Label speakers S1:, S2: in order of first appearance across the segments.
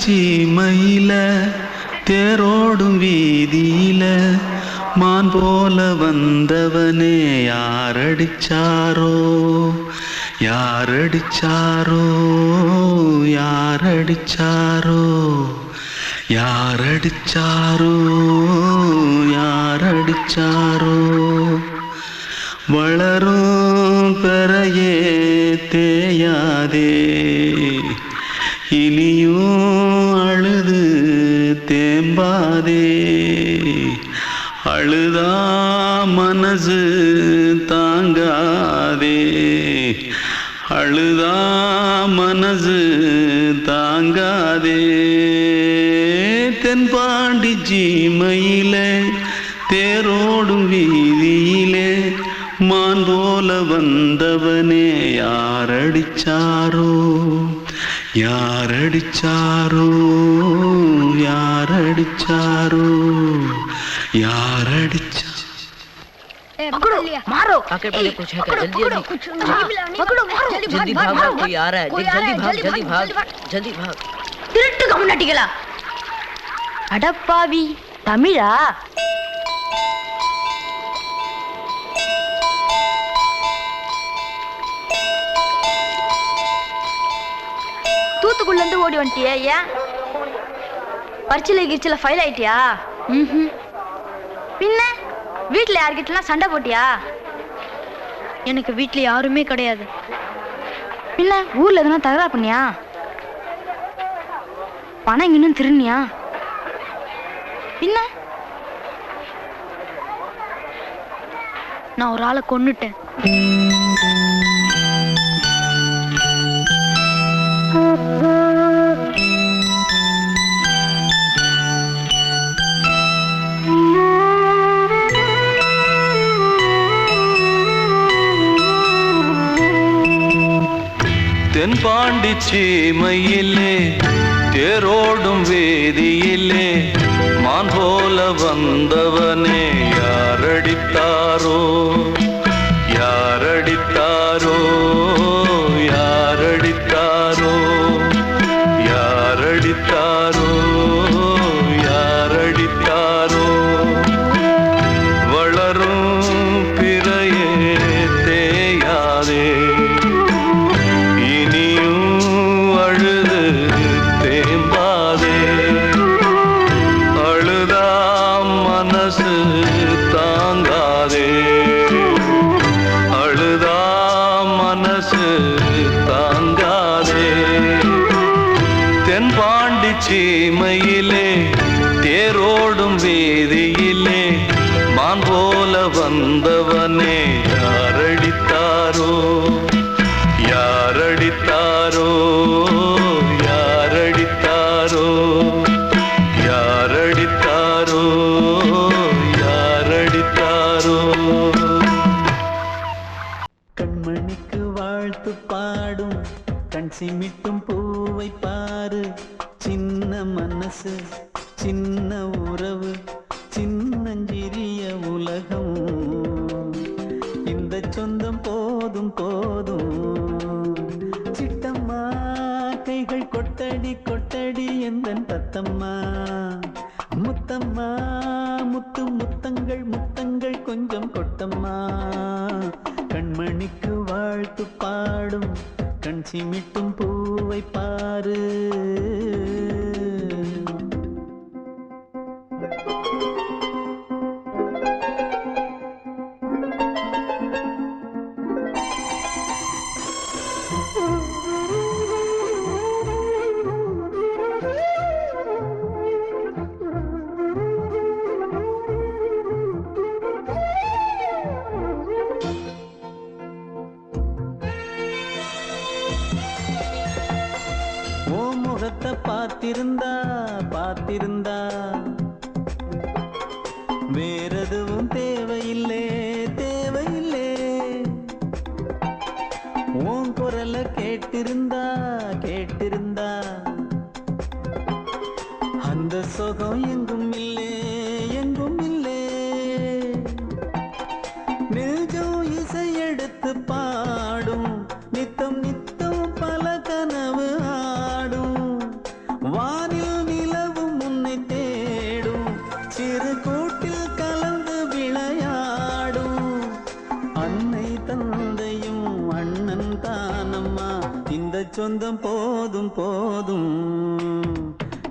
S1: சீமையில தேரோடும் வீதியில மான் போல வந்தவனே யாரடிச்சாரோ யாரடிச்சாரோ யாரடிச்சாரோ யாரடிச்சாரோ யாரடிச்சாரோ வளரும் பெறையே தேயாதே இனியும் அழுது தேம்பாதே அழுதா மனசு தாங்காதே அழுதா மனசு தாங்காதே தென்பாண்டி சீமையிலே தேரோடும் வீதியிலே மான் போல வந்தவனே யாரடிச்சாரோ யாரடிச்சாரோ யாரடிச்சாரோ यारडिचा
S2: पकड़ो मारो
S3: आके पहले कुछ है क्या जल्दी जल्दी
S2: पकड़ो मारो
S3: जल्दी भाग कोई आ रहा है जल्दी भाग
S2: திருட்டு கம்முனட்டிகளா அடப்பாவி தமிழா தூத்துக்குள்ள இருந்து ஓடி வந்துட்டியா ஏன் பரிச்சையில கிரிச்சில ஃபைல் ஆயிட்டியா பின்ன வீட்டுல யார்கிட்டலாம் சண்டை போட்டியா எனக்கு வீட்டுல யாருமே கிடையாது பின்ன ஊர்ல எதுனா தகராறு பண்ணியா பணம் இன்னும் திருநியா பின்ன நான் ஒரு ஆளை கொன்னுட்டேன்
S1: தென்பாண்டி சீமையிலே தேரோடும் வேதியிலே மான் போல வந்தவனே யாரடித்தாரோ யாரடித்தாரோ யாரடித்தாரோ யாரடித்தாரோ யாரடித்தாரோ வளரும் பிறையே தேயாதே தென்பாண்டி சீமையிலே தேரோடும் வேதியிலே மான் போல வந்தவனே யாரடித்தாரோ யாரடித்தாரோ யாரடித்தாரோ யாரடித்தாரோ யாரடித்தாரோ
S4: கண்மணிக்கு வாழ்த்து பாடும் கண் சிமிட்டும் பூவை பாரு சின்ன மனசு சின்ன உறவு சின்னஞ்சிறிய உலகம் இந்த சொந்தம் போதும் போதும் சிட்டம்மா கைகள் கொட்டடி கொட்டடி எந்தன் தத்தம்மா முத்தம்மா முத்து முத்தங்கள் முத்தங்கள் கொஞ்சம் கொட்டம்மா கண்மணிக்கு வாழ்த்து பாடும் கண் சிமிட்டும் பூவை பாரு முகத்தை பார்த்திருந்தா பார்த்திருந்தா வேறெதுவும் தேவையில்லை தேவையில்லை உன் குரலை கேட்டிருந்தா கேட்டிருந்தா அந்த சுகம் எங்கும் இல்லை எங்கும் இல்லை நெஞ்சம் இசை எடுத்து பாடும் நித்தம் நித்தம் பல கனவு ஆடும் வானி சொந்தம் போதும் போதும்.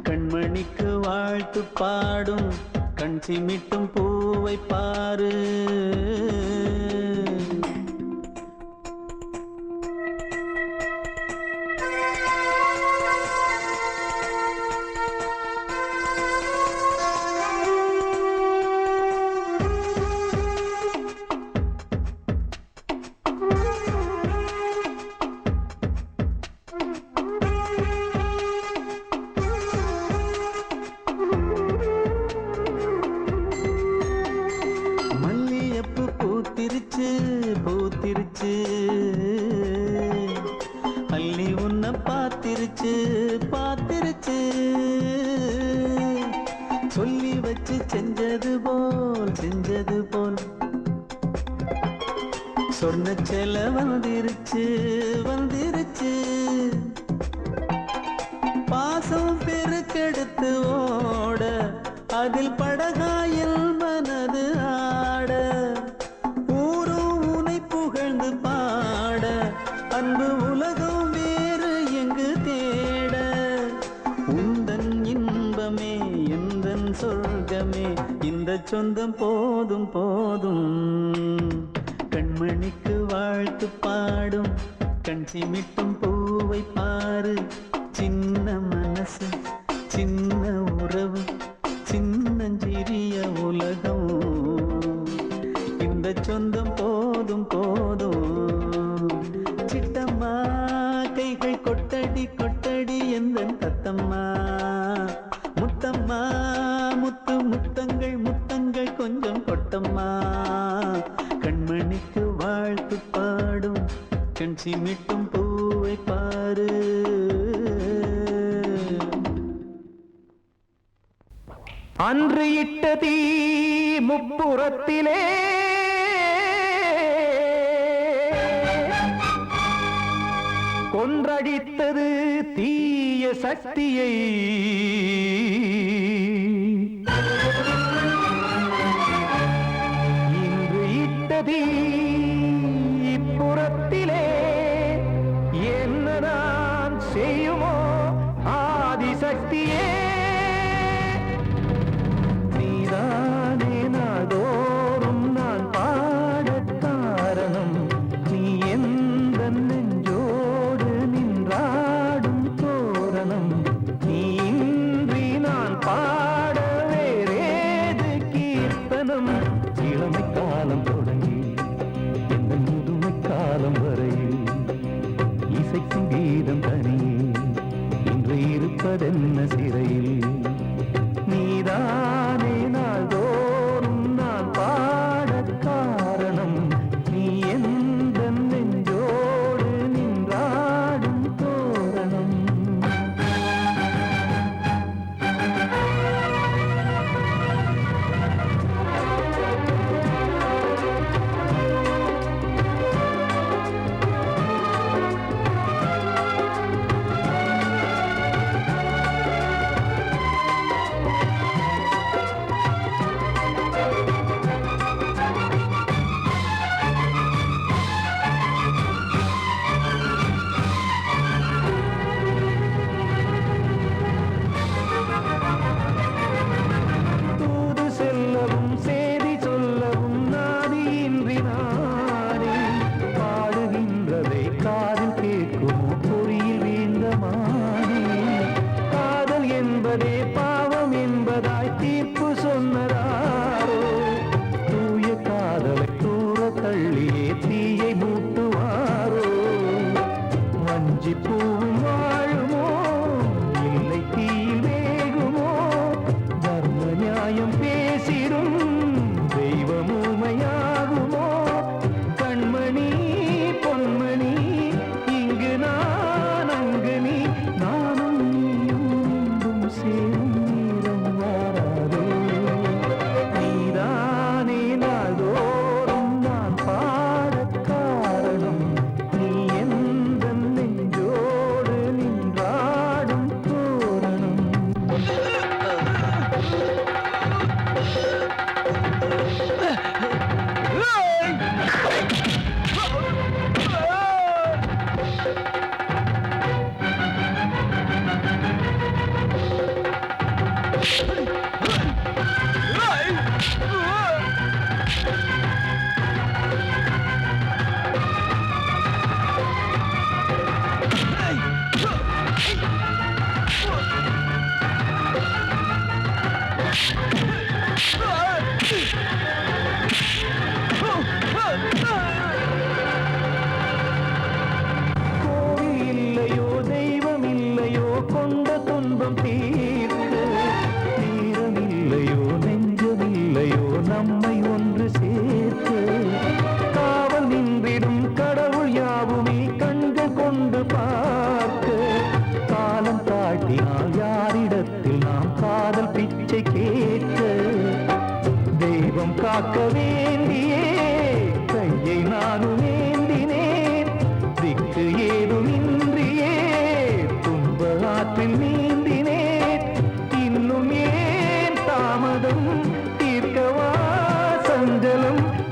S4: கண்மணிக்கு வாழ்த்து பாடும் கண் சிமிட்டும் பூவை பாரு. பூத்திருச்சு பூத்திருச்சு அள்ளி உன்னை பார்த்திருச்சு பார்த்திருச்சு. சொல்லி வச்சு செஞ்சது போல் சொன்ன செல வந்துருச்சு வந்துருச்சு. பாசம் பெருக்கெடுத்து ஓட அதில் படகாயில் மனது ஆட. புகழ்ந்து பாட அன்பு உலகம் வேறு எங்கு தேட. உந்தன் இன்பமே எந்தன் சொர்க்கமே இந்த சொந்தம் போதும் போதும். கண்மணிக்கு வாழ்த்து பாடும் கண் சிமிட்டும் பூவை பாரு. சின்ன மனசு சின்ன உறவு சின்னஞ்சிறிய உலகம் இந்த சொந்தம் போதும் போதும். சிட்டம்மா கைகள் கொட்டடி கொட்டடி எந்தன் தத்தம்மா. முத்தம்மா முத்து முத்தங்கள் முத்தங்கள் கொஞ்சம் கொட்டம்மா. கண்மணிக்கு வாழ்த்து பாடும் கண் சிமிட்டும் பூவை பாரு.
S5: அன்று இட்ட தீ முப்புறத்திலே கொன்றடித்தது தீய சக்தியை. இன்று இட்டதீ இப்புறத்திலே என்ன நான் செய்யுமோ ஆதிசக்தியே. நீதானே நாள்தோறும் நான் பாடக் காரணம். நீ எந்த நெஞ்சோடு நின்றாடும் தோரணம். நீ இன்றி நான் பாட வேறேது கீர்த்தனம். இளமை காலம் தொடங்கி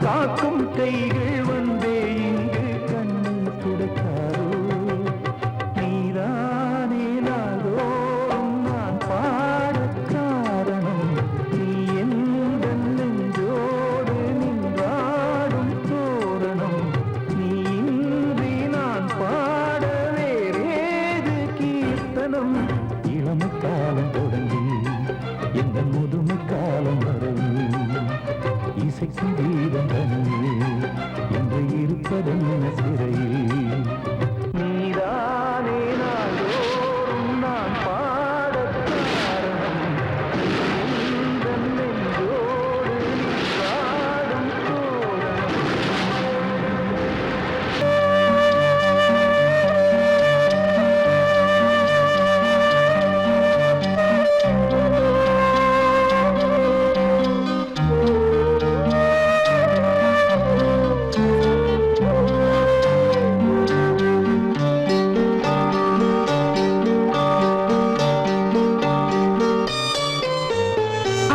S5: காக்கும் கைகள் வந்தே இங்கு கண்ணீர் துடைக்காரோ நீதானே நாள்தோறும் நான் பாடக் காரணம் நீ எந்த நெஞ்சோடு நின்றாடும் தோரணம் நீ இன்றி நான் பாட வேறேது கீர்த்தனம் இளமை காலம் தொடங்கி எந்த முதுமை காலம் வரையில் இசைக்கும் வீதம் தனியே என்று இருப்பதென்ன சிறையில் நீதானே நாள்தோறும் நான் பாடக் காரணம் எந்த நெஞ்சோடு நின்றாடும் தோரணம்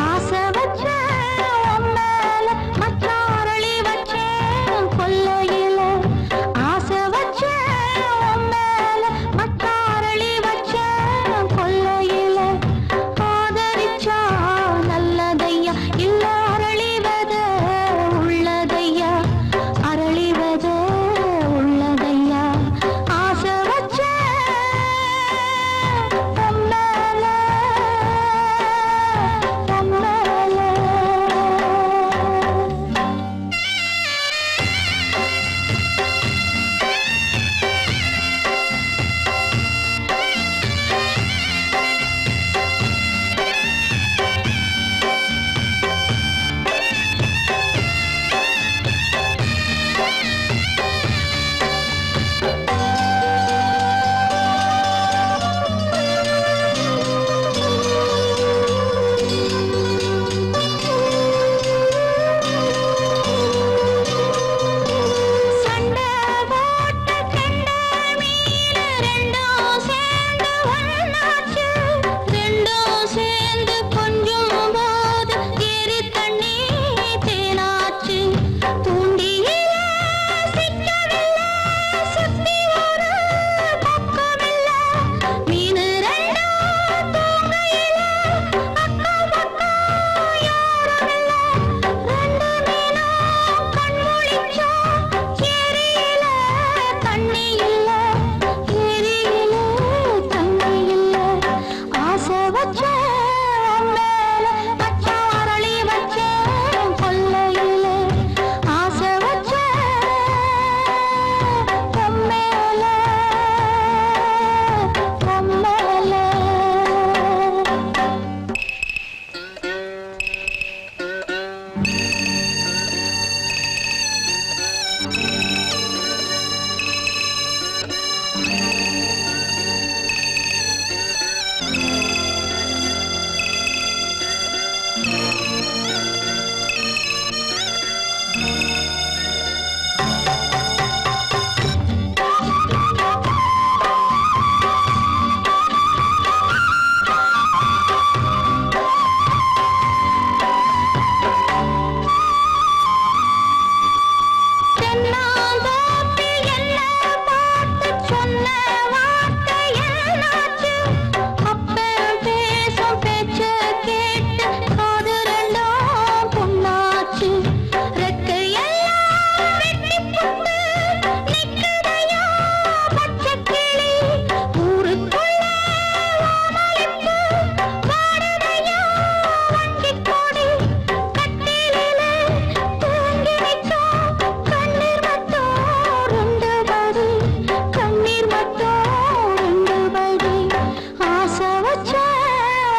S2: ஆசை வச்சேன் உன் மேல, மச்சாரளி வச்சேன் கொல்லையில. ஆசை வச்சேன் உன் மேல, மச்சாரளி வச்சேன் கொல்லையில. ஆதரிச்சா நல்லதையா, இல்ல அரளிவத உள்ளதையா, அரளிவத உள்ளதையா. ஆசை வச்சேன் உன் மேல, உன் மேல. சண்டை போட்ட கெண்டை மீன் ரெண்டும் சேர்ந்து ஒண்ணாச்சு. ரெண்டும் சேர்ந்து கொஞ்சும் போது ஏரி தண்ணி தேனாச்சு. தூண்டியில சிக்கவில்லை, சுத்தி ஒரு பக்கமில்லை. மீன் ரெண்டும் தூங்கையில அக்கம் பக்கம் யாருமில்லை. ரெண்டு மீனும் கண் முழிச்சா ஏரியில தண்ணி இல்ல, ஏரியில தண்ணி இல்ல. ஆசை வச்சேன் உன் மேல, மச்சாரளி வச்சேன் கொல்லையில. ஆசை வச்சேன் உன் மேல, உன் மேல. தென்னாந்தோப்பில் என்ன பார்த்து சொன்ன வார்த்தை என்னாச்சு? அப்பன் பேசும் பேச்ச கேட்டு காது ரெண்டும் புண்ணாச்சு. ரெக்கையெல்லாம் வெட்டிப் போட்டு நிக்குதையா பச்சைக்கிளி. ஊருக்குள்ள ஓமளிப்பு வாடுதையா வண்டிக் கொடி. கட்டிலிலே தூங்கி நிற்கும் கண்ணீர் மட்டும் ரெண்டு படி, கண்ணீர் மட்டும் ரெண்டு படி. ஆசை வச்சேன்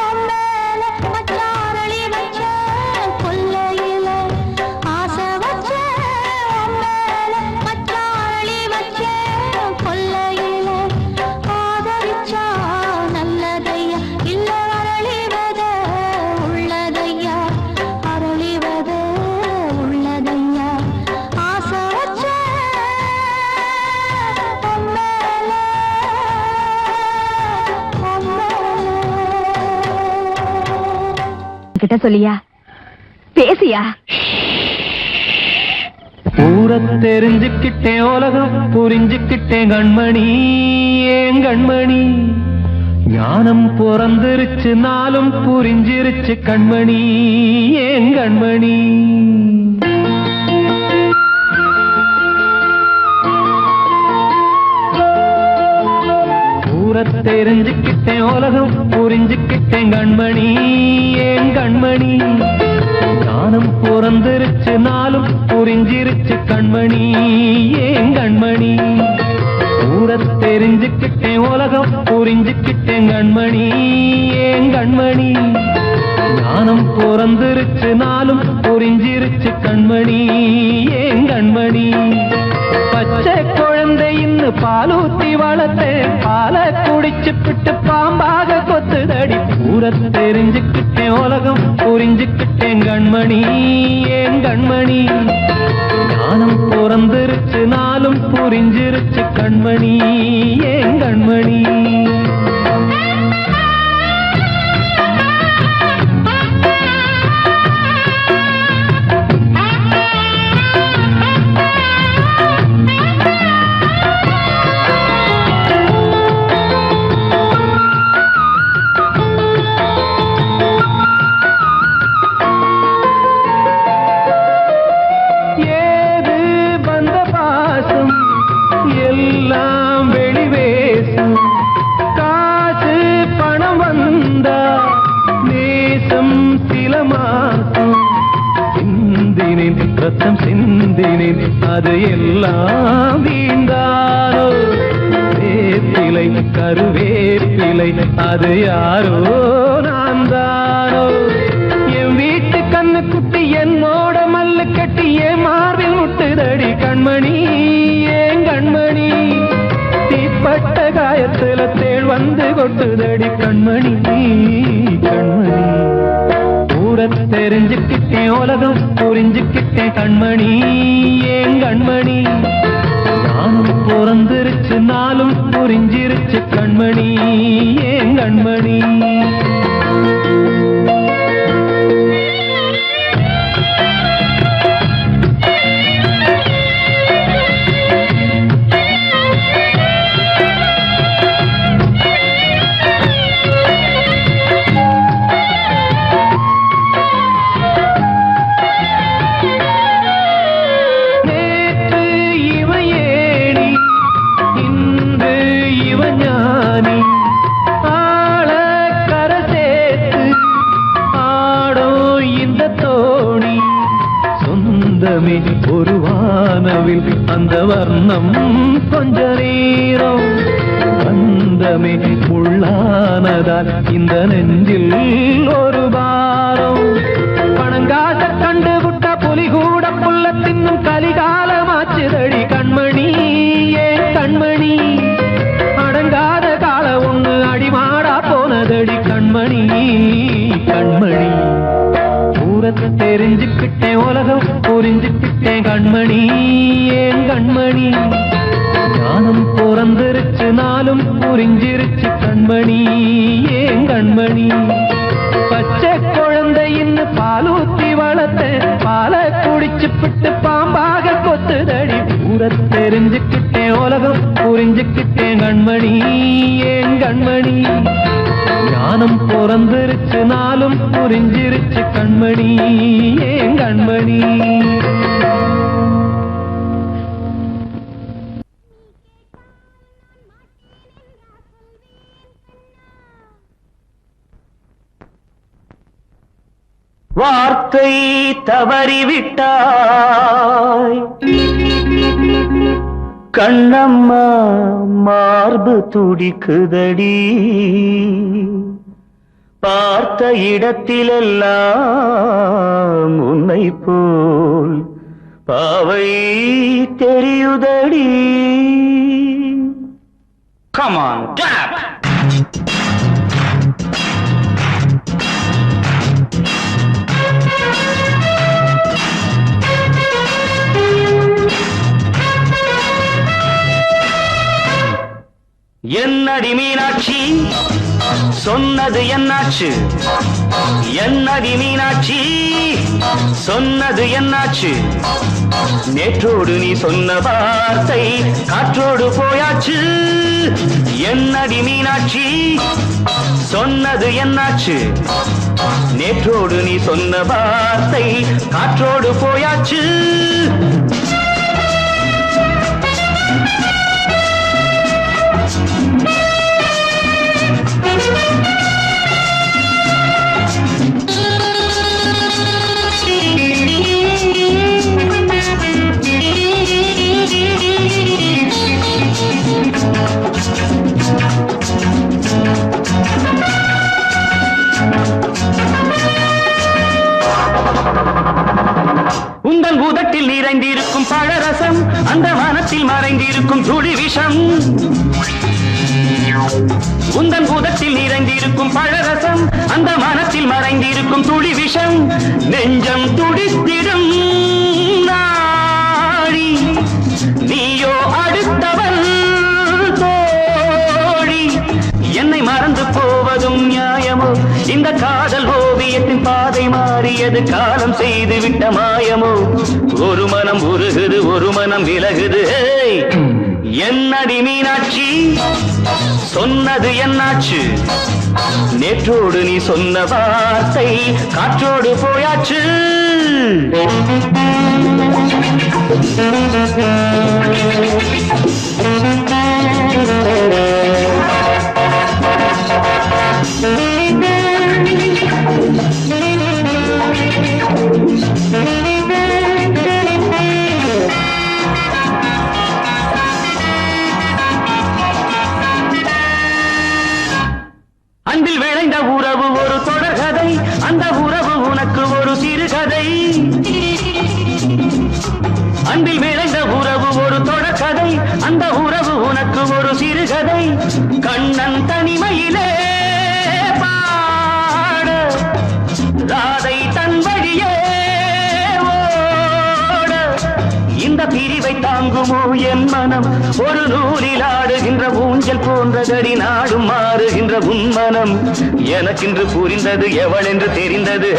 S2: உன் மேல, மச்சாரளி வச்சேன் கொல்லையில. ஆசை வச்சேன் உன் மேல, மச்சாரளி வச்சேன் கொல்லையில. ஆதரிச்சா நல்லதையா, இல்ல அரளிவத உள்ளதையா, அரளிவத உள்ளதையா. ஆசை வச்சேன் உன் மேல, உன் மேல.
S6: கிட்ட சொல்லியா, பேசியா.
S5: ஊரை தெரிஞ்சுக்கிட்டேன் உலகம் புரிஞ்சுக்கிட்டேன் கண்மணி ஏன் கண்மணி ஞானம் பிறந்திருச்சு நாளும் புரிஞ்சிருச்சு கண்மணி ஏன் கண்மணி ஊரை தெரிஞ்சுக்கிட்டேன் உலகம் புரிஞ்சுக்கிட்டேன் கண்மணி ஏன் கண்மணி ஞானம் பிறந்திருச்சு நாளும் புரிஞ்சிருச்சு கண்மணி ஏன் கண்மணி ஊரை தெரிஞ்சுக்கிட்டேன் உலகம் புரிஞ்சுக்கிட்டேன் கண்மணி ஏன் கண்மணி ஞானம் பிறந்திருச்சு நாளும் புரிஞ்சிருச்சு கண்மணி ஏன் கண்மணி பச்சை குழந்தை இன்னும் பாலூத்தி வளர்த்தேன் பாலை குடிச்சு பிட்டு பாம்பாக கொத்துதடி ஊரை தெரிஞ்சுக்கிட்டேன் உலகம் புரிஞ்சுக்கிட்டேன் கண்மணி ஏன் கண்மணி ஞானம் பிறந்திருச்சு நாளும் புரிஞ்சிருச்சு கண்மணி ஏன் கண்மணி ரத்தம் சிந்தினேன் அது எல்லாம் வீண்டானோ வேப்பிலை கருவேப்பிலை அது யாரோ நான் தானோ என் வீட்டு கண்ணு குட்டி என்னோட மல்லு கட்டி என் மார்பில் முட்டுதடி கண்மணி ஏன் கண்மணி தீப்பட்ட காயத்துல தேள் வந்து கொட்டுதடி கண்மணி கண்மணி ஊரை தெரிஞ்சுக்கிட்டேன் உலகம் புரிஞ்சுக்கிட்டேன் கண்மணி ஏன் கண்மணி ஞானம் பிறந்திருச்சு நாளும் புரிஞ்சிருச்சு கண்மணி ஏன் கண்மணி ஒரு வானவில் அந்த வர்ணம் கொஞ்ச நேரம் வந்தமே உள்ளானதால் இந்த நெஞ்சில் ஒரு பாரம் பணங்காச கண்டு விட்ட புலி கூட புல்ல தின்னும் கலிகாலமாச்சுதடி கண்மணி ஏன் கண்மணி அடங்காத கால ஒண்ணு அடிமாடா போனதடி கண்மணி கண்மணி தெரிஞ்சுக்கிட்டேன் உலகம் புரிஞ்சுக்கிட்டேன் கண்மணி ஏன் கண்மணி ஞானம் பிறந்திருச்சு நாளும் புரிஞ்சிருச்சு கண்மணி ஏன் கண்மணி பச்சை குழந்தை இன்னும் பாலூத்தி வளர்த்தேன் பாலை குடிச்சு பிட்டு பாம்பாக கொத்துதடி ஊரை தெரிஞ்சுக்கிட்டேன் உலகம் புரிஞ்சுக்கிட்டேன் கண்மணி ஏன் கண்மணி ஞானம் பிறந்திருச்சு நாளும் புரிஞ்சிருச்சு கண்மணி ஏன் கண்மணி
S1: வார்த்தை தவறிவிட்டாய் கண்ணம்மா மார்பு துடிக்குதடி பார்த்த இடத்திலெல்லாம் உன்னை போல் பாவை தெரியுதடி. Come on, clap! என்னடி மீனாட்சி சொன்னது என்னாச்சு? என்னடி மீனாட்சி சொன்னது என்னாச்சு? நேற்றோடு நீ சொன்ன வார்த்தை காற்றோடு போயாச்சு. என்னடி மீனாட்சி சொன்னது என்னாச்சு? நேற்றோடு நீ சொன்ன வார்த்தை காற்றோடு போயாச்சு. உந்தன் பூதத்தில் நிறைந்திருக்கும் பழரசம், அந்த மனத்தில் மறைந்திருக்கும் துளி விஷம். உந்தன் பூதத்தில் நிறைந்திருக்கும் பழரசம், அந்த மனத்தில் மறைந்திருக்கும் துளி விஷம். நெஞ்சம் துடித்திடும் நாடி, நீயோ அடுத்தவள் தோழி. என்னை மறந்து போவதும் நியாயமோ? இந்த காதல் ஓவியத்தின் பாதை மாறியது, காலம் செய்து விட்ட மாயமோ? ஒரு மனம் உருகுது, ஒரு மனம் விலகுது. என்னடி மீனாட்சி சொன்னது என்னாச்சு? நேற்றோடு நீ சொன்ன வார்த்தை காற்றோடு போயாச்சு. அன்பில் விளைந்த உறவு ஒரு தொடர்கதை, அந்த உறவு உனக்கு ஒரு சிறுகதை. அன்பில் விளைந்த உறவு ஒரு தொடர்கதை, அந்த உறவு உனக்கு ஒரு சிறுகதை. கண்ணன் தனிமையிலே பாட, ராதை தன் வழியே ஓட. இந்த பிரிவை தாங்குமோ என் மனம்? ஒரு நூலில் ஆடுகின்ற ஊஞ்சல் போன்றதடி, நாடும் மாறுகின்ற உன்மனம். எனக்கென்று புரிந்தது, எவள் என்று தெரிந்தது.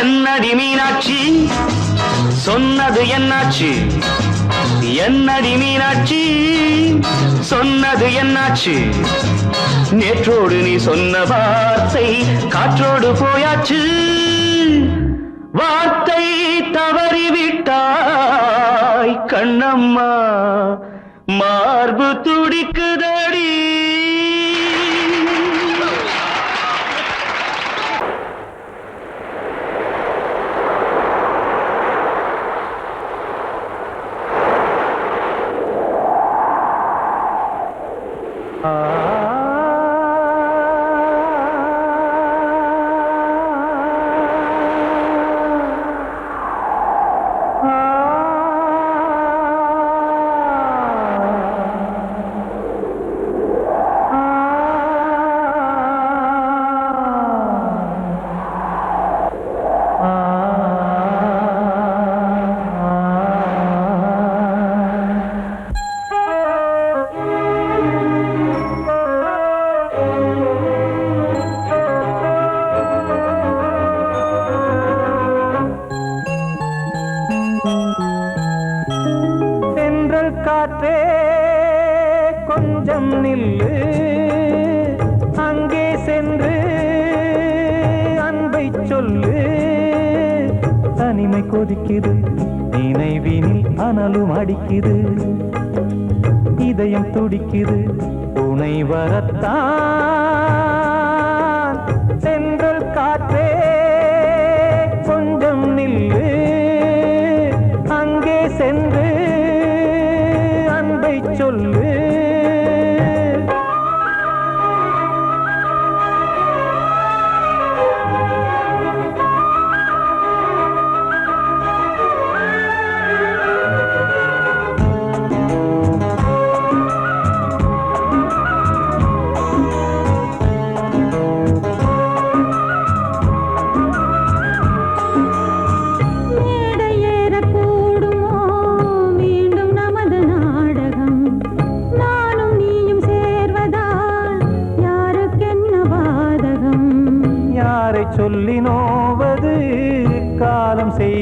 S1: என்னடி மீனாட்சி சொன்னது என்னாச்சு? என்னடி மீனாட்சி சொன்னது என்னாச்சு? நேற்றோடு நீ சொன்ன வார்த்தை காற்றோடு போயாச்சு. வார்த்தை தவறிவிட்டாய் கண்ணம்மா, மார்பு துடிக்குதடி.
S5: காற்றே கொஞ்சம் நில்லு, அங்கே சென்று அன்பை சொல்லு. தனிமை கொதிக்குது, நினைவினில் அனலும் அடிக்குது, இதயம் துடிக்குது துணை வரத்தான். சென்றல் காற்றே கொஞ்சம் நில்லு, அங்கே சென்று அன்பை சொல்லு.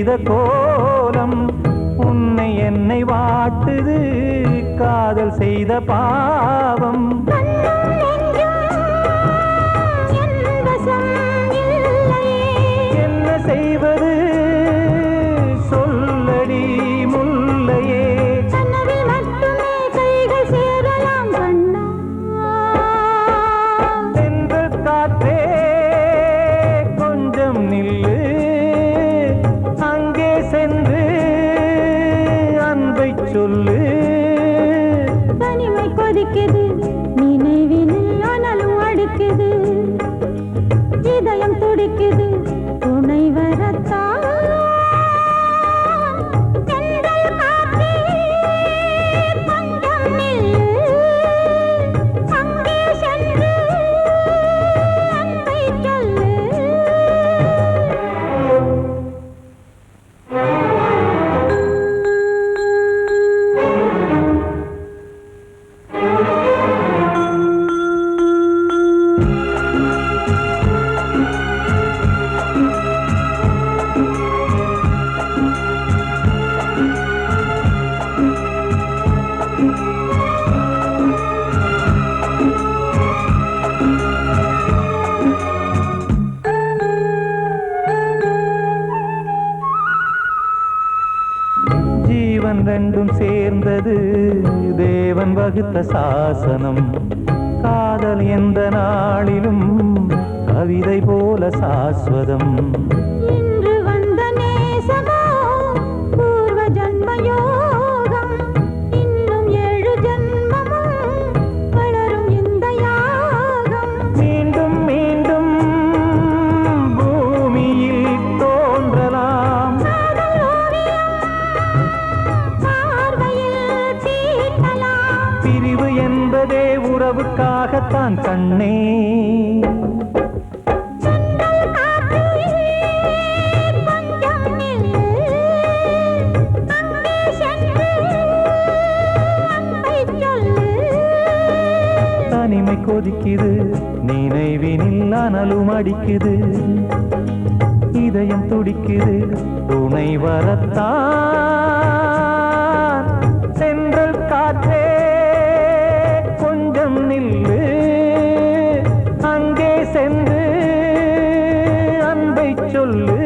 S5: செய்த கோலம் உன்னை என்னை வாட்டுது காதல் செய்த பாவம் என்ன செய்வது சொல்லடி முல்லையே தென்றல் காற்றே கொஞ்சம் நில்லு அங்கே சென்று அன்பை சொல்லு
S6: தனிமை கொதிக்குது நினைவினில் ஆனாலும் அடிக்குது இதயம் துடிக்குது துணை வரத்தான் தென்றல் காற்றே கொஞ்சம் நில்லு அங்கே சென்று அன்பை சொல்லு
S5: ஜீவன் ரெண்டும் சேர்ந்தது தேவன் வகுத்த சாசனம் காதல் எந்த நாளிலும் கவிதை போல சாஸ்வதம்
S6: இன்று வந்த நேசமோ பூர்வ ஜன்ம யோகம் இன்னும் 7 ஜன்மமும் வளரும் இந்த யாகம்
S5: மீண்டும் மீண்டும் பூமியில் தோன்றலாம்
S6: காதல் ஓவியம் பார்வையில் தீட்டலாம்
S5: பிரிவு என்பதே உறவுக்காகத்தான் கண்ணே
S6: தென்றல் காற்றே கொஞ்சம் நில்லு அங்கே சென்று அன்பை சொல்லு
S5: தனிமை கொதிக்குது நினைவினில் அனலும் அடிக்குது இதயம் துடிக்குது துணை வரத்தான் சென்றல் காற்றே கொஞ்சம் நில்லு அங்கே சென்று அன்பை சொல்லு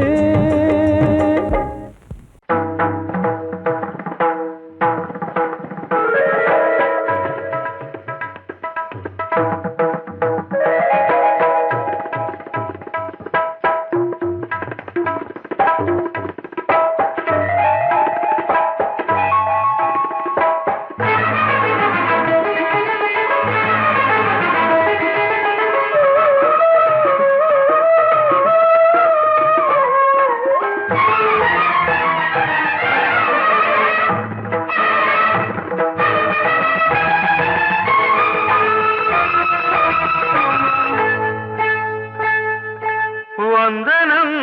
S1: வந்தனம்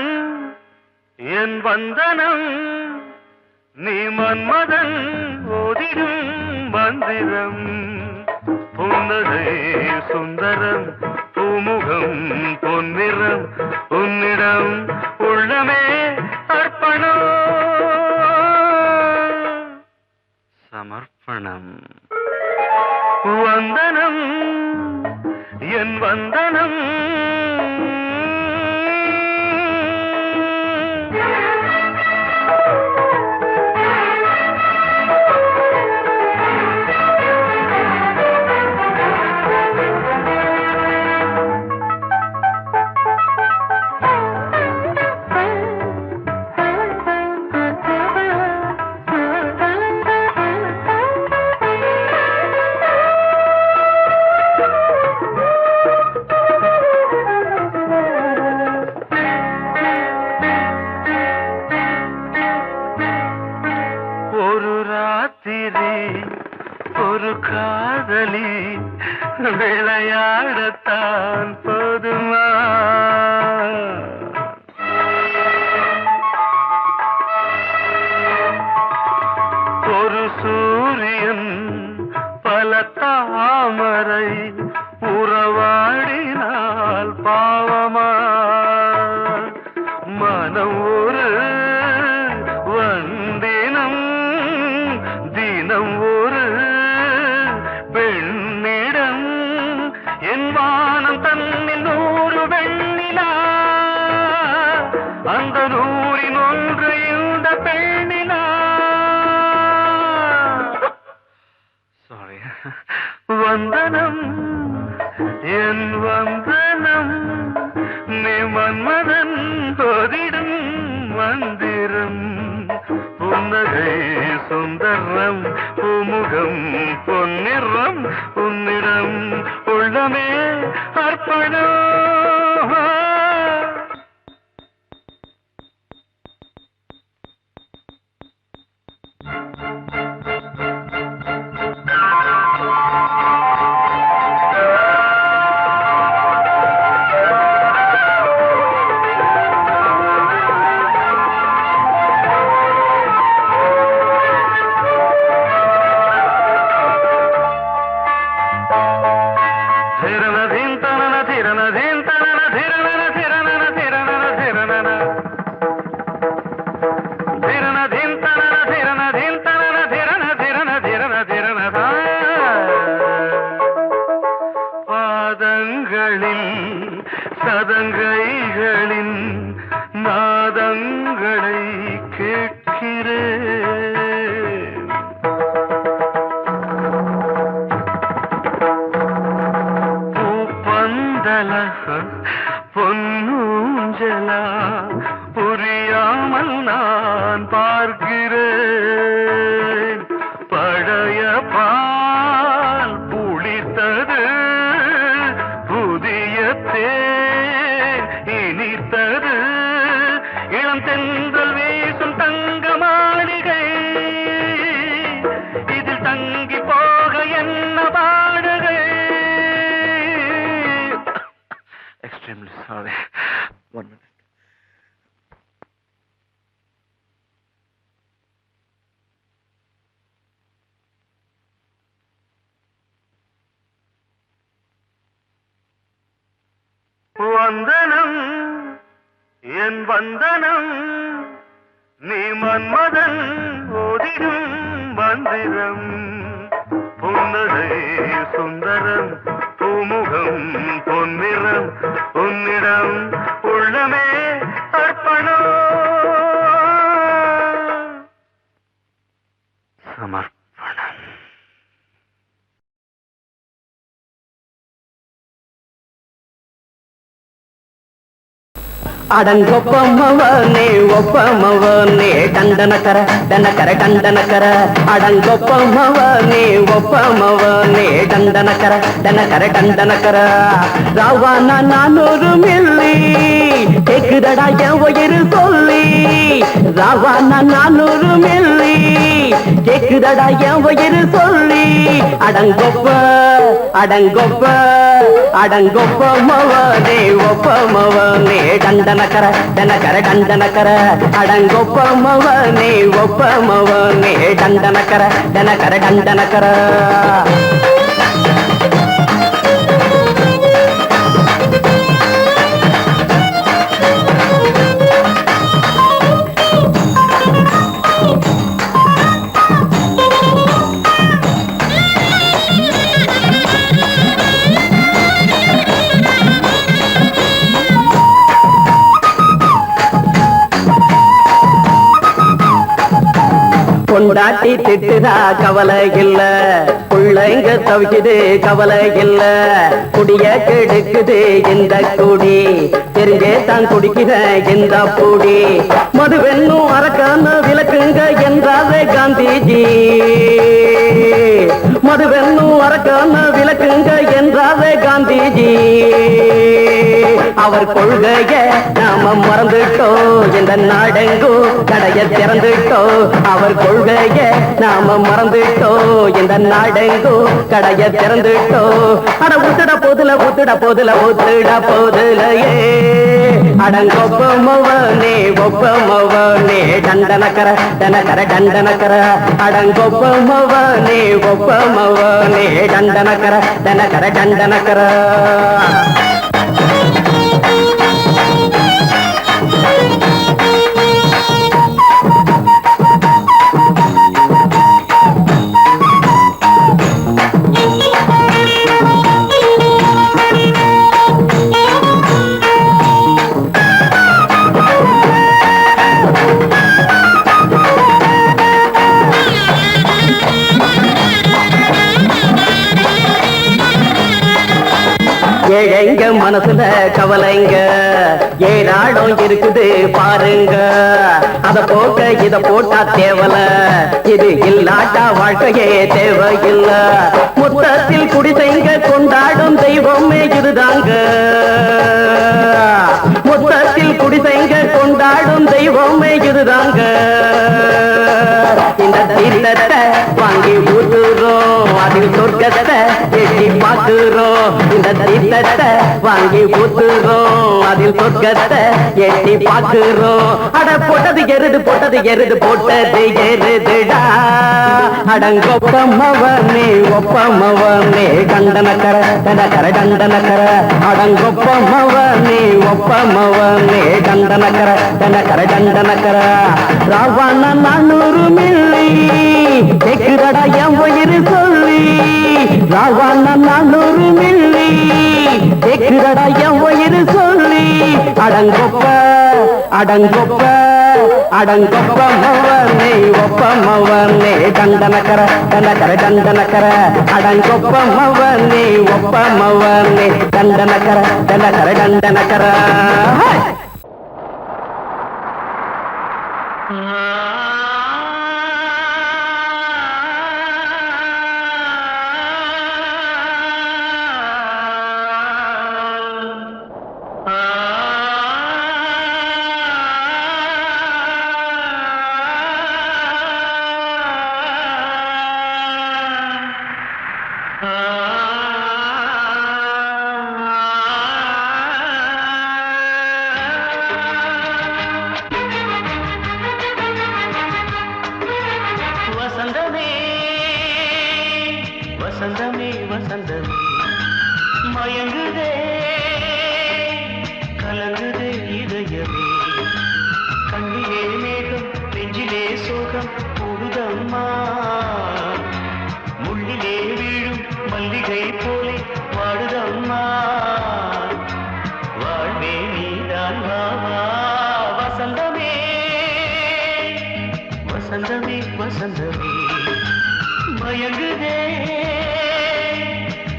S1: என் வந்தனம் நீ மன்மதன் ஓதிடும் மந்திரம் புன்னகை சுந்தரம் பூமுகம் பொன்னிறம் உன்னிடம் உள்ளமே அர்ப்பணம் சமர்ப்பணம் வந்தனம் என் வந்தனம் ஒரு காதலி விளையாடத்தான் போதுமா ஒரு சூரியன் பல தாமரை உறவாடினால் பாவமா மனம் ஒரு தினம் ஒரு பெண்ணிடம் என் வானம் தன்னில் 100 வெண்ணிலா அந்த 100இன் ஒன்று இந்த பெண்ணிலா சாரி வந்தனம் என் வந்தனம் நீ மன்மதன் போதிடும் மந்திரம் புன்னகை சுந்தரம் பூமுகம் பொன்னிறம் உன்னிடம் உள்ளமே அர்ப்பணம் சதங்கைகளின் நாதங்களை கேட்கிறேன் பூப்பந்தல பொன்னூஞ்சலா புரியாமல் நான் பார்க்கிறேன் பழைய பால் புளித்தது புதிய தேன் இனித்தது இளம் தென்றல் வீசும் தங்க மாளிகை இதில் தங்கி போக என்ன பாடுகை எக்ஸ்ட்ரீம்லி சாரி 1 minute வந்தனம் என் வந்தனம் நீ மன்மதன் ஓதிடும் மந்திரம் புன்னகை சுந்தரம் பூமுகம் பொன்னிறம் உன்னிடம் உள்ளமே அர்ப்பணம் சமர்ப்பணம்
S7: அடங்கொப்பமவனே ஒப்பமவனே டண்டனக்கர டனக்கர டண்டனக்கர அடங்கொப்பமவனே ஒப்பமவனே டண்டனக்கர டனக்கர டண்டனக்கர ராவானா 400 மில்லி கேக்குதடா என் உயிர் சொல்லி ராவானா 400 மில்லி கேக்குதடா என் உயிர் சொல்லி அடங்கொப்ப அடங்கொப்ப அடங்கொப்பமவனே ஒப்பமவனே டண்டனக்கர டனக்கர டண்டனக்கர அடங்கொப்பமவனே ஒப்பமவனே டண்டனக்கர டனக்கர டண்டனக்கர பொண்டாட்டி திட்டுதா கவலை இல்ல பிள்ளைங்க தவிக்குது கவலை இல்ல குடிய கெடுக்குது இந்த குடி தெரிஞ்சே தான் குடிக்கிற இந்த பூடி மதுவென்னும் அரக்கான விளக்குங்க என்றாரே காந்திஜி மதுவென்னும் அரக்கான விளக்குங்க என்றாரே காந்திஜி அவர் கொள்கைய நாம மறந்துட்டோம் இந்த நாடெங்கும் கடைய திறந்துட்டோம் அவர் கொள்கைய நாம மறந்துட்டோம் இந்த நாடெங்கும் கடைய திறந்துட்டோம் அட ஊத்துட போதுல ஊத்துட போதுல ஊத்துட போதுலையே அடங்கொப்பமவனே ஒப்பமவனே டண்டனக்கர டனக்கர டண்டனக்கர அடங்கொப்பமவனே ஒப்பமவனே டண்டனக்கர டனக்கர டண்டனக்கர ஏழைங்க மனசுல கவலைங்க ஏராளம் இருக்குது பாருங்க. அத போக்க இத போட்டா தேவல, இது இல்லாட்டா வாழ்க்கையே தேவையில்ல. மொத்தத்தில் குடிசைங்க கொண்டாடும் தெய்வமே இதுதாங்க. மொத்தத்தில் குடிசைங்க கொண்டாடும் தெய்வமே இதுதாங்க. இந்த தீர்த்தத்தை வாங்கி ஊத்துறோம், அதில் சொர்க்கத்தை எட்டி பார்க்கிறோம். இந்த தீர்த்தத்தை வாங்கி ஊத்துறோம், அதில் சொர்க்கத்தை எட்டி பார்க்கிறோம். அட போட்டது எருது போட்டது எருது போட்டது எருதுடா. அடங்கொப்பமவனே ஒப்பமவனே கண்டனக்கர கண்டனக்கர கண்டனக்கர. அடங்கொப்பமவனே ஒப்பமவனே கண்டனக்கர கண்டனக்கர கண்டனக்கர. ராவண 400 மில்லி கேக்குதடா என் உயிர் சொல்லி. ராவண 400 மில்லி கேக்குதடா என் உயிர் சொல்லி. அடங்கொப்ப அடங்கொப்ப அடங்கொப்பமவனே ஒப்பமவனே கண்டனக்கர கண்டனக்கர கண்டனக்கர. அடங்கொப்பமவனே ஒப்பமவனே கண்டனக்கர கண்டனக்கர கண்டனக்கர.
S1: வசந்தமே வசந்தமே வசந்தமே மயங்குதே கலங்குதே இதயமே. கண்ணிலே மேகம் நெஞ்சிலே சோகம் கூடுதம்மா. முள்ளிலே வீழும் மல்லிகை போலே வாடுதம்மா. வாழ்வே நீதான் வாவா. வசந்தமே வசந்தமே வசந்தமே மயங்குதே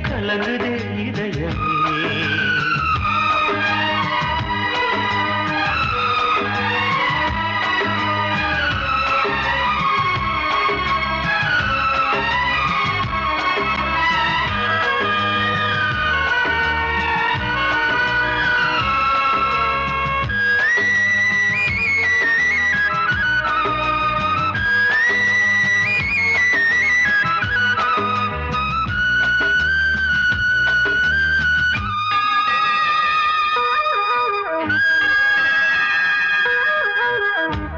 S1: கலங்குதே இதயமே.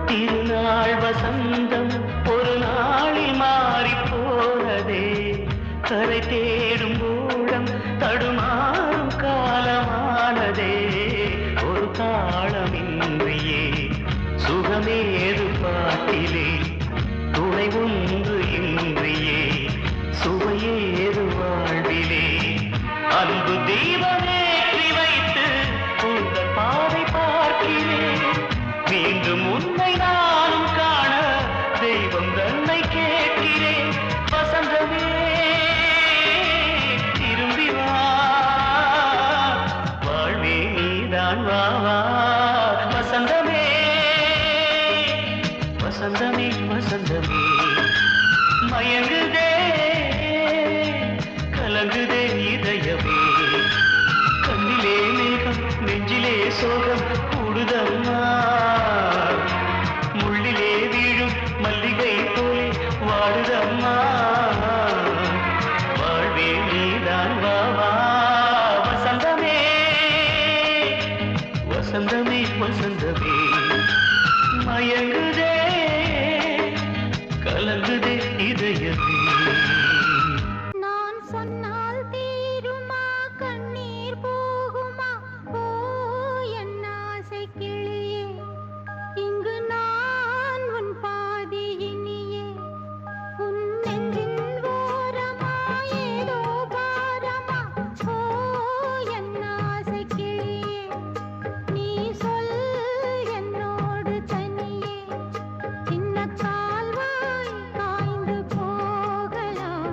S1: திருநாள் வசந்தம் ஒரு நாளில் மாறி போனதே. கரை தேடும் ஊழம் தடுமாறும் காலமானதே. ஒரு தாளமின்றியே சுகமேது பாட்டிலே. துணை ஒன்று இன்றியே சுவையேது வாழ்விலே. அன்பு தீபமேற்றி வைத்து உங்கள் பாதை பார்க்கிறேன். மீண்டும் உன்னை நானும் காண தெய்வம் தன்னை கேட்கிறேன். வசந்தமே திரும்பி வா, வாழ்வே நீதான் வா வா. வசந்தமே வசந்தமே வசந்தமே மயங்குதே கலங்குதே இதயமே. கண்ணிலே மேகம் நெஞ்சிலே சோகம் கூடுதம்மா. முள்ளிலே வீழும் மல்லிகை போலே வாடுதம்மா. வாழ்வே நீதான் வா வா. வசந்தமே வசந்தமே வசந்தமே மயங்குதே கலங்குதே இதயமே.
S6: நான் சொன்னால் தீருமா கண்ணீர் போகுமா? ஓ என் ஆசை கிளியே, இங்கு நான் உன் பாதி இனியே. உன் நெஞ்சின் ஓரமா ஏதோ பாரமா? ஓ என் ஆசை கிளியே, நீ சொல் என்னோடு தனியே. சின்ன கால்வாய் காய்ந்து போகலாம்.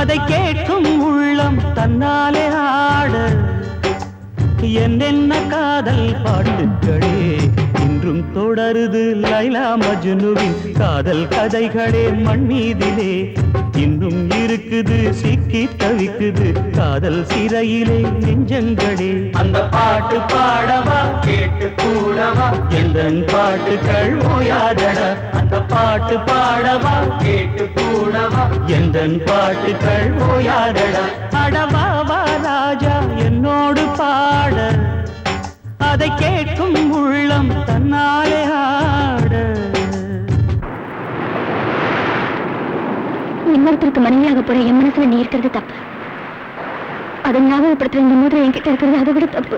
S4: அதை கேட்கும் உள்ளம் தன்னாலே ஆட என்னென்ன காதல் பாட்டுக்களே இன்றும் தொடருது லைலா மஜ்னுவின் காதல் கதைகளே மண் மீதிலே இன்னும் இருக்குது சிக்கி தவிக்குது காதல் சிறையிலே நெஞ்சங்களே அந்த பாட்டு பாடவா கேட்டு கூடவா எந்தன் பாட்டுகள் ஓயாதடா அந்த பாட்டு பாடவா கேட்டு கூடவா எந்தன் பாட்டுகள் ஓயாதடா அடவாவா ராஜா என்னோடு பாட அதை கேட்கும் உள்ளம் தன்னாலே ஆட
S6: இன்னொருத்தருக்கு மனைவியாக போற என் மனசுல நீ இருக்கிறது தப்பு அதை ஞாபகப்படுத்துற இந்த மோதிரம் என்கிட்ட இருக்கிறது அதை விட தப்பு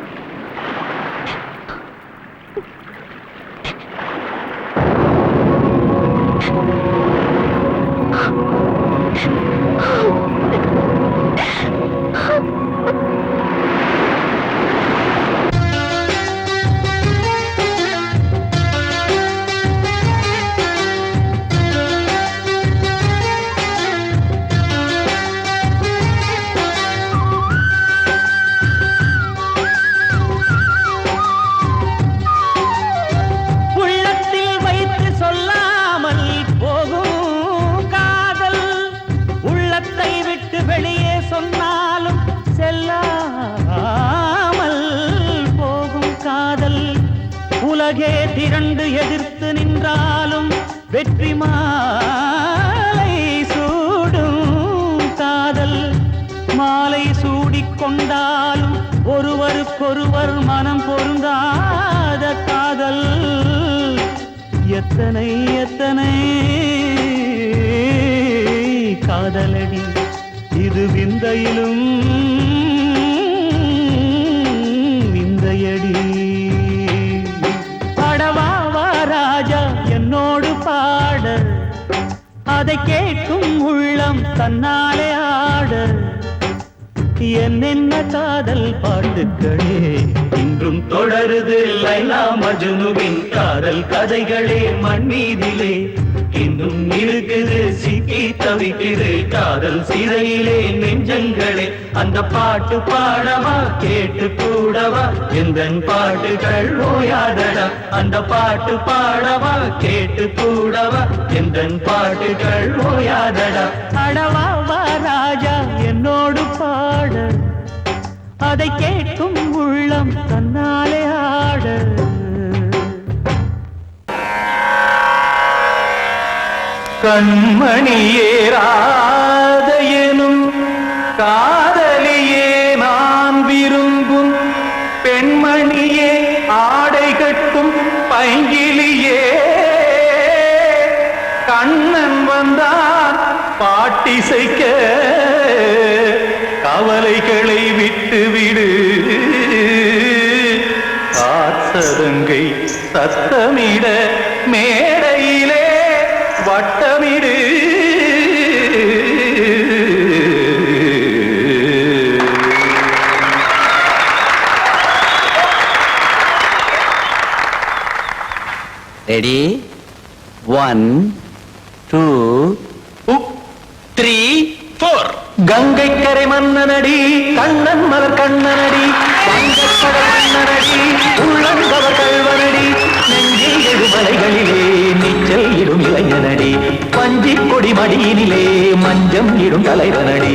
S4: உலகே திரண்டு எதிர்த்து நின்றாலும் வெற்றி மாலை சூடும் காதல் மாலை சூடிக்கொண்டாலும் ஒருவருக்கொருவர் மனம் பொருந்தாத காதல் எத்தனை எத்தனை காதலடி இது விந்தையிலும் விந்தையடி ராஜா என்னோடு பாட அதை கேட்கும் உள்ளம் தன்னாலே ஆட என்னென்ன காதல் பாட்டுக்களே இன்றும் தொடருது லைலா மஜ்னுவின் காதல் கதைகளே மண் மீதிலே இன்னும் இருக்குது சிக்கி தவிக்குது காதல் சிறையிலே நெஞ்சங்களே அந்த பாட்டு பாடவா கேட்டு கூடவா எந்தன் பாட்டுகள் ஓயாதடா அந்த பாட்டு பாடவா கேட்டு கூடவா எந்தன் பாட்டுகள் ஓயாதடா அடவாவா ராஜா என்னோடு பாட அதை கேட்கும் உள்ளம் தன்னாலே ஆட கண்மணியே ராதையனும் காதலியே நான் விரும்பும் பெண்மணியே ஆடை கட்டும் பைங்கிலியே கண்ணன் வந்தான் பாட்டிசைக்க கவலைகளை விட்டுவிடு காத்ததங்கை சத்தமிட மேடையிலே வட்டமிடு
S7: ரெடி 1 2 3 4
S4: கங்கை கரை மன்னனடி கண்ணன் மலர் கண்ணனடி வங்கக்கடல் மன்னனடி உள்ளங்கவர் கல்வனடி நெஞ்சில் எழுமலைகளிலே நீச்சல் இடும் இளைஞனடி பஞ்சிக் கொடி மடியினிலே மஞ்சம் இடும் தலைவனடி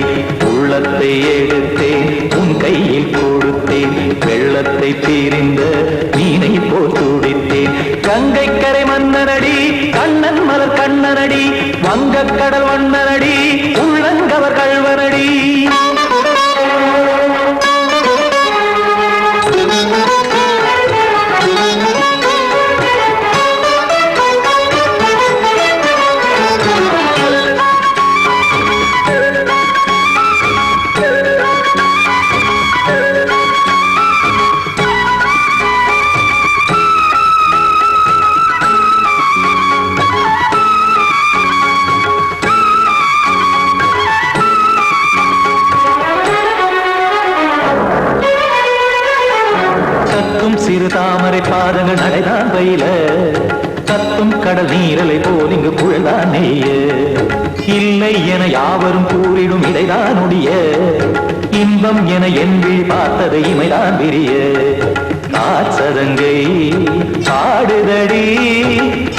S4: உள்ளத்தை எடுத்தேன் உன் கையில் கொடுத்தேன் வெள்ளத்தை தீரிந்த மீனை போல் துடித்தேன் கங்கை கரை மன்னனடி கண்ணன் மலர் கண்ணனடி வங்கக்கடல் வண்ணனடி உள்ளங்கவர் கல்வனடி சிறு தாமரை பாதங்கள் நடைதான் பயில கத்தும் கடல் நீரலை போல் இங்கு புழல்தான் நெய்ய இல்லை என யாவரும் கூறிடும் இதைதான் ஒடிய இன்பம் என என்விழி பார்த்தது இமைதான் விரிய காற்சதங்கை பாடுதடி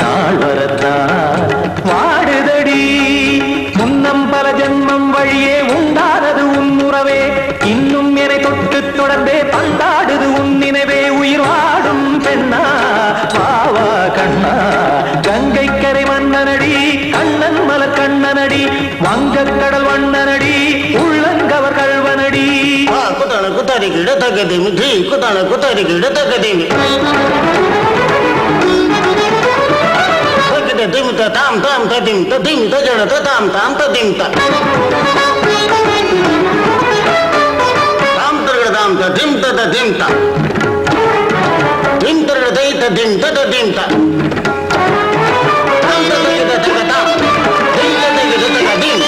S4: நாள் வரத்தான் வாடுதடி முன்னம் பல ஜென்மம் வழியே உண்டானது உன் உறவே இன்னும் என்னை தொட்டு தொடர்ந்தே பந்தாடுது உன் நினைவே உயிர் வாடும் பெண்ணா வாவா கண்ணா கங்கை கரை மன்னனடி கண்ணன் மலர் கண்ணனடி வங்கக் கடல் வண்ணனடி உள்ளங்கவர் கல்வனடி
S8: குத்தான குத்தாரி கிட தகதிமி ஜி குத்தான குத்தாரி கிட தகதிமி திம் தாம் தாம் ததிம் ததிம் தஜட தாம் தாம் ததிம் தாம் தரகட தாம் ததிம் ததிம் தாம் திம் தரகட தை ததிம் ததிம் தாம் தாம் தரகட தகதாம் திம் தரகட தகதிம்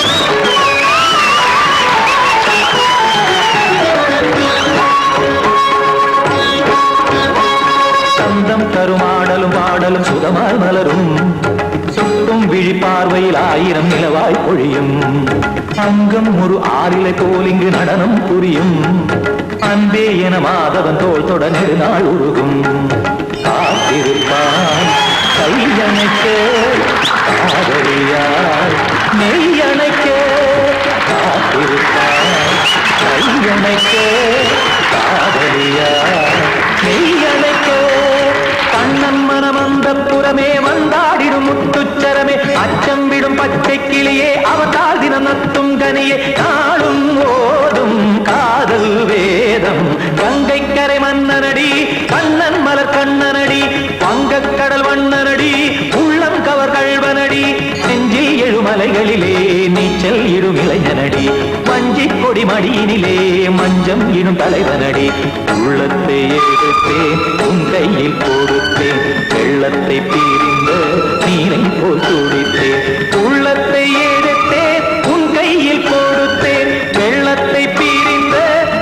S4: சந்தம் தருமாடலும் பாடலும் சுதமாய் மலரும் சுட்டும் விழி பார்வையில் ஆயிரம் நிலவாய் பொழியும் அங்கம் ஒரு ஆறிலை போல் இங்கு நடனம் புரியும் அன்பே என மாதவன் தோள் தொட நெடுநாள் உருகும் காத்திருப்பான் கையணைக்க காதலியார் நெய்யணைக்க காத்திருப்பான் கையணைக்க காதலியார் நெய்யணைக்க கண்ணன் மனமந்த புறமே வந்தாடிடும் முத்துச்சரமே அச்சம் விடும் பச்சை கிளியே அவதால் தினம் நத்தும் கனியே நாளும் ஓதும் காதல் வேதம் கங்கை கரை மன்னனடி கண்ணன் மலர் கண்ணனடி வங்கக் கடல் வண்ணனடி உள்ளம் கவர் கழ்வனடி நெஞ்சில் எழுமலைகளிலே நீச்சல் இடும் இளைஞனடி வஞ்சி கொடி மடியினிலே மஞ்சம் இடும் தலைவனடி உள்ளத்தை எடுத்தேன் உன் கையில் கொடுத்தேன் வெள்ளத்தை பிரிந்த நீரை போல் துடித்தேன் உள்ளத்தை எடுத்தேன் உன் கையில் கொடுத்தேன் வெள்ளத்தை பிரிந்த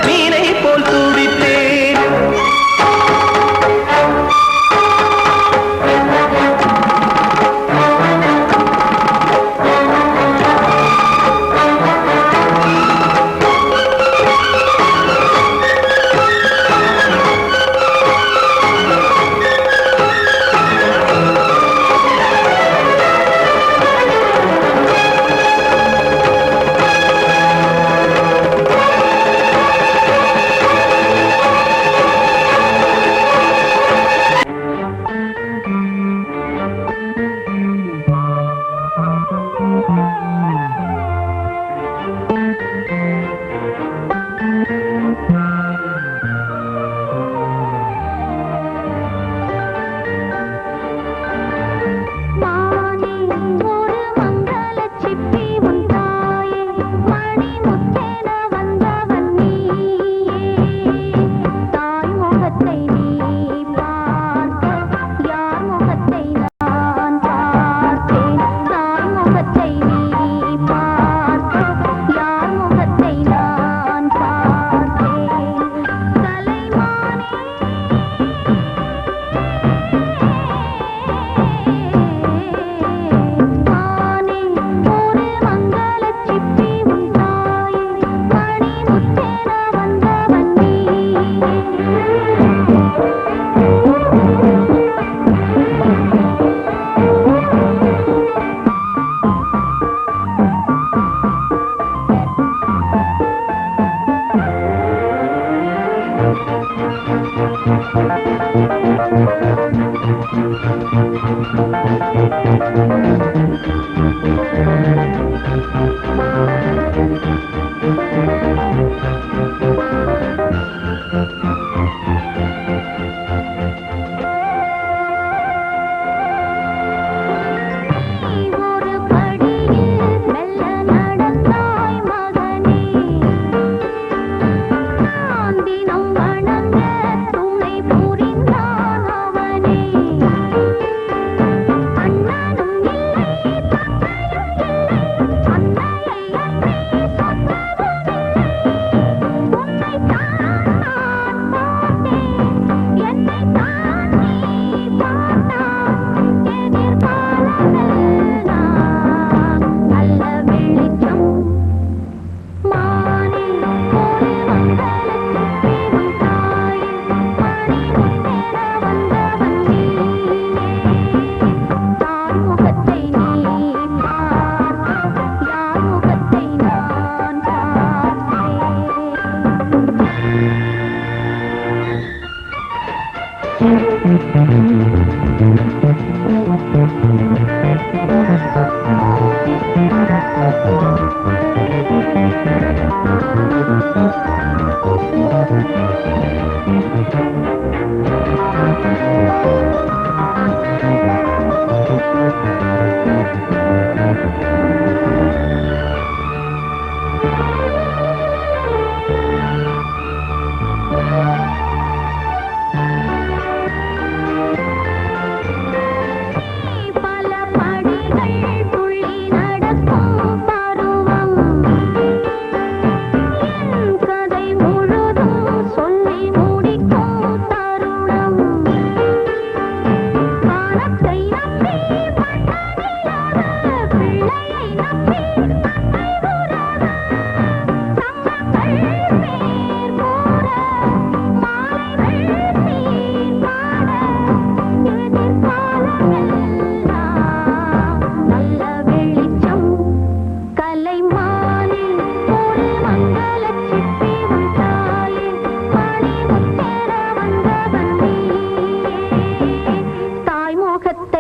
S4: நீரை போல் துடித்தேன்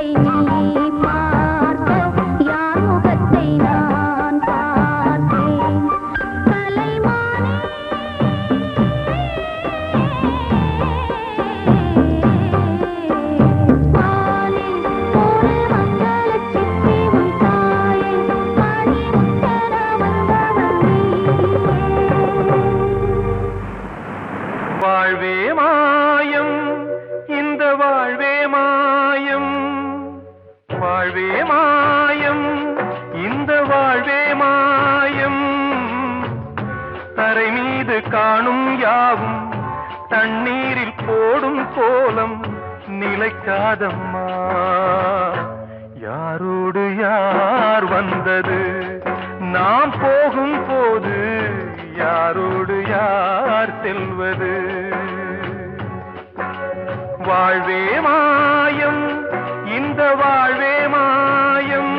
S6: முகத்தை நீ பார்க்க யார் முகத்தை நான் பார்த்தேன் கலைமானே வானில் ஒரு மங்களச் சிப்பி உன் தாயின் மணிமுத்தன வந்தவள்
S5: வாழ்வே மாயம் இந்த வாழ்வே மாயம் வாழ்வே மாயம் இந்த வாழ்வே மாயம் தரை மீது காணும் யாவும் தண்ணீரில் போடும் கோலம் நிலைக்காதம்மா யாரோடு யார் வந்தது நாம் போகும் போது யாரோடு யார் செல்வது வாழ்வே மாயம் இந்த வாழ்வே மாயம்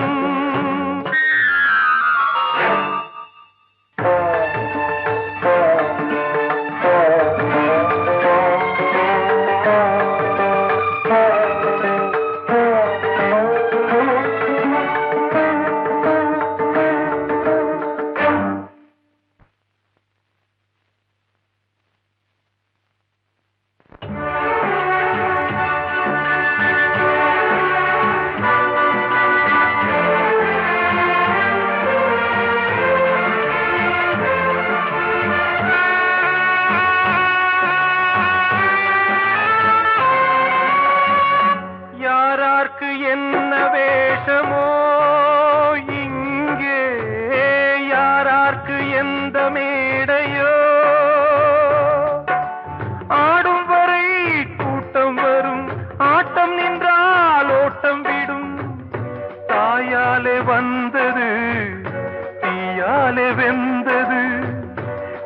S5: யாரார்க்கு என்ன வேஷமோ இங்கே யாரார்க்கு எந்த மேடையோ ஆடும் வரை கூட்டம் வரும் ஆட்டம் நின்றால் ஓட்டம் விடும் தாயாலே வந்தது தீயாலே வெந்தது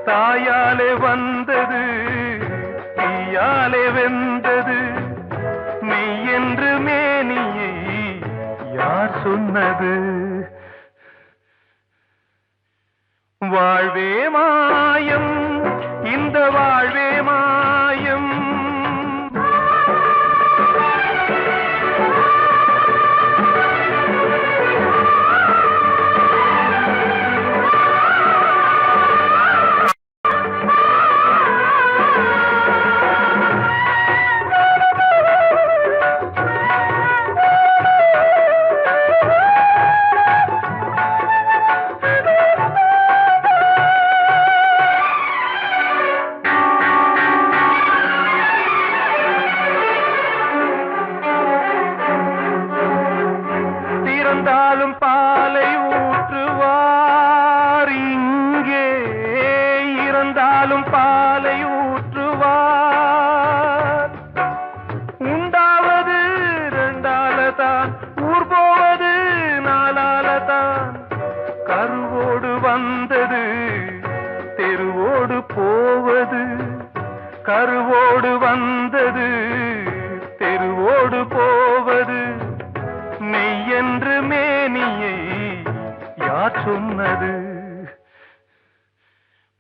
S5: தாயாலே வந்தது தீயாலே வெந்தது மெய் என்று மேனியை யார் சொன்னது வாழ்வே மாயம் இந்த வாழ்வே மாயம் திறந்தாலும் பாலை ஊற்றுவார் இங்கே இறந்தாலும் பாலை ஊற்றுவார் உண்டாவது ரெண்டாலதான் ஊர் போவது நாலாலதான் கருவோடு வந்தது தெருவோடு போவது கருவோடு வந்தது தெருவோடு போவது மெய் என்று மேனியை யார் சொன்னது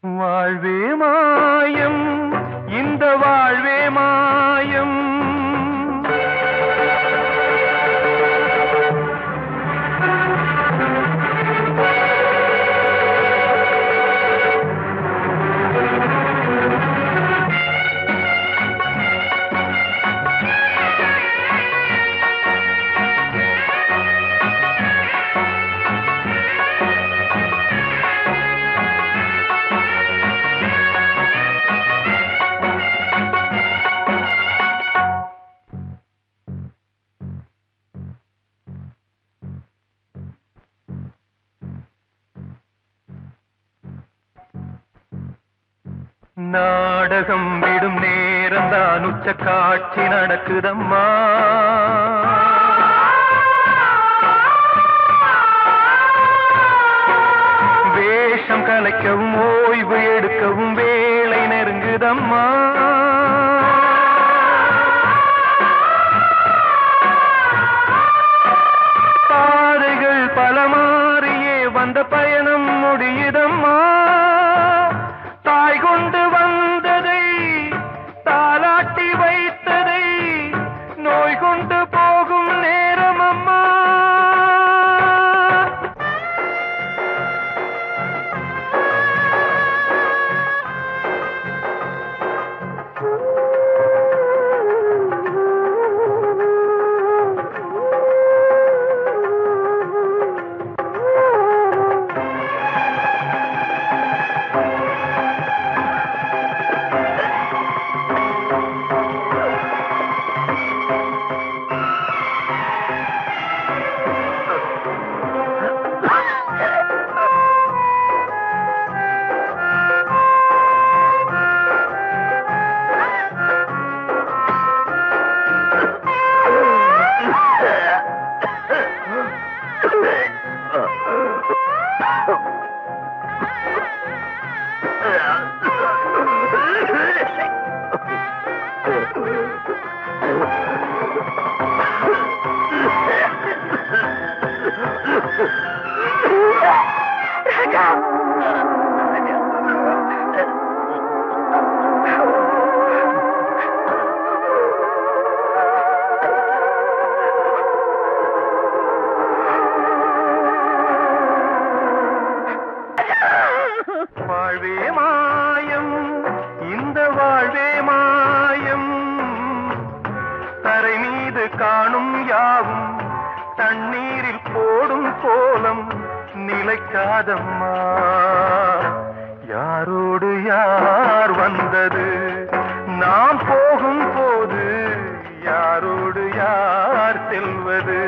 S5: வாழ்வே மாயம் இந்த வாழ்வே மாயம் நாடகம் விடும் நேரம் தான் உச்ச காட்சி நடக்குதம்மா வேஷம் கலைக்கவும் ஓய்வு எடுக்கவும் வேளை நெருங்குதம்மா பாதைகள் பல மாறியே வந்த பயணம் முடியுதம்மா தாய் கொண்டு வந்ததை தாலாட்டி வைத்ததை நோய் கொண்டு போகும் நேரம் காணும் யாவும் தண்ணீரில் போடும் கோலம் நிலைக்காதம்மா. யாரோடு யார் வந்தது நாம் போகும் போது யாரோடு யார் செல்வது?